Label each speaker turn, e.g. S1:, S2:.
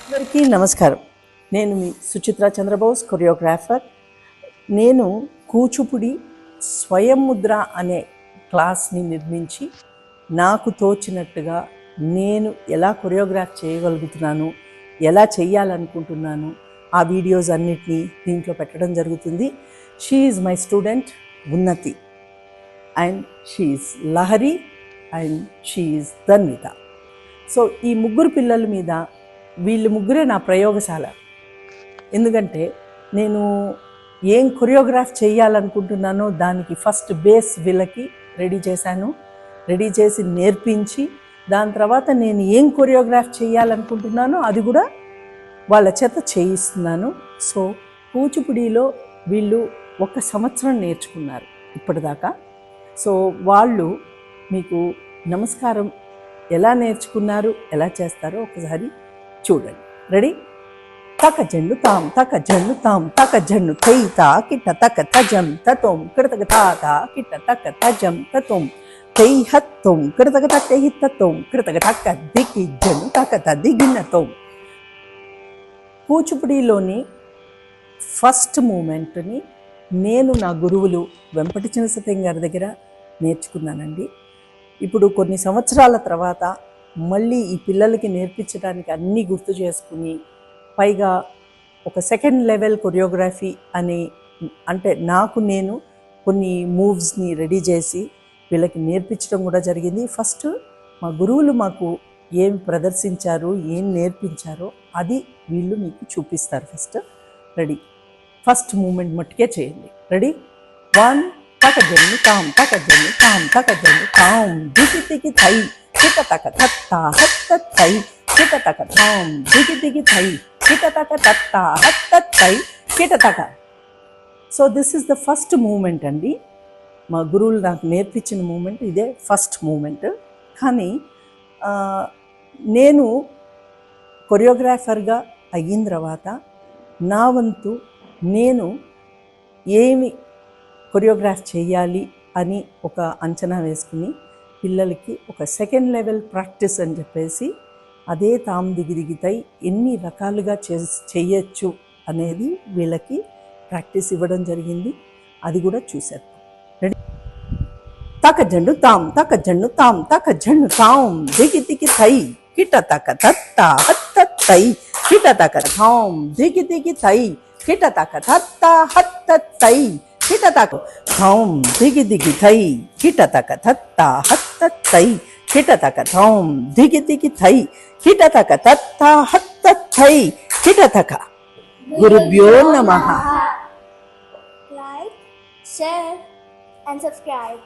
S1: అందరికీ నమస్కారం. నేను మీ సుచిత్ర చంద్రబోస్, కొరియోగ్రాఫర్. నేను కూచిపూడి స్వయం ముద్ర అనే క్లాస్ని నిర్మించి నాకు తోచినట్టుగా నేను ఎలా కొరియోగ్రాఫ్ చేయగలుగుతున్నాను, ఎలా చేయాలనుకుంటున్నాను, ఆ వీడియోస్ అన్నిటినీ దీంట్లో పెట్టడం జరుగుతుంది. She is my student Unnati, and she is Lahari, and she is Dhanvita. So ఈ ముగ్గురు పిల్లల మీద వీళ్ళు ముగ్గురే నా ప్రయోగశాల. ఎందుకంటే నేను ఏం కొరియోగ్రాఫ్ చేయాలనుకుంటున్నానో దానికి ఫస్ట్ బేస్ వీళ్ళకి రెడీ చేశాను. రెడీ చేసి నేర్పించి దాని తర్వాత నేను ఏం కొరియోగ్రాఫ్ చేయాలనుకుంటున్నానో అది కూడా వాళ్ళ చేత చేయిస్తున్నాను. సో కూచిపూడిలో వీళ్ళు 1 సంవత్సరం నేర్చుకున్నారు ఇప్పటిదాకా. సో వాళ్ళు మీకు నమస్కారం ఎలా నేర్చుకున్నారు, ఎలా చేస్తారో ఒకసారి చూడండి. రెడీ? తక జన్ను తాం తక జన్ను తాం తక జన్ను తైత కిట తక తజం తతోం కృతక తాత కిట తక తజం తతోం తై హత్తోం కృతక తక హిత్తోం కృతక తక దికి జన్ను తక దిగినతోం. కూచిపూడిలోని ఫస్ట్ మూమెంట్ని నేను నా గురువులు వెంపటి చినసత్యం గారి దగ్గర నేర్చుకున్నానండి. ఇప్పుడు కొన్ని సంవత్సరాల తర్వాత మళ్ళీ ఈ పిల్లలకి నేర్పించడానికి అన్నీ గుర్తు చేసుకుని పైగా ఒక సెకండ్ లెవెల్ కొరియోగ్రఫీ అని అంటే నాకు నేను కొన్ని మూవ్స్ని రెడీ చేసి వీళ్ళకి నేర్పించడం కూడా జరిగింది. ఫస్ట్ మా గురువులు మాకు ఏం ప్రదర్శించారు, ఏం నేర్పించారో అది వీళ్ళు మీకు చూపిస్తారు. రెడీ? ఫస్ట్ మూమెంట్ మట్టుకే చేయండి. రెడీ? 1 తక జన్ను తాం తక జన్ను తాం తక జన్ను తాం దిగి దిగి తై కిట తక తత్త హత్త తై కిట తక తాం దిగి దిగి తై కిట తక తత్త హత్త తై కిట తక. So this is the first moment అండి. మా గురువులు నాకు నేర్పించిన మూమెంట్ ఇదే ఫస్ట్ మూమెంట్. కానీ నేను కొరియోగ్రాఫర్గా అయిన తర్వాత నా వంతు నేను ఏమి కొరియోగ్రాఫ్ చేయాలి అని ఒక అంచనా వేసుకుని పిల్లలకి ఒక సెకండ్ లెవెల్ ప్రాక్టీస్ అని చెప్పేసి అదే తాం దిగి దిగితాయి ఎన్ని రకాలుగా చేయొచ్చు అనేది వీళ్ళకి ప్రాక్టీస్ ఇవ్వడం జరిగింది. అది కూడా చూశారు. రెడీ? తక జండు తాం తక జండు తాం తక జండు తాం దిగి దిగి తై కిట తక తత్త హత్త తై కిట తక తాం దిగి దిగి తై కిట తక తత్త హత్త తై కిట తక తాం దిగి దిగి తై కిట తక తత్త హత్త తై కిట తక తాం దిగి దిగి తై కిట తక తత్త హత్త తై కిట తక. గురుభ్యో నమః.
S2: Like, share and subscribe.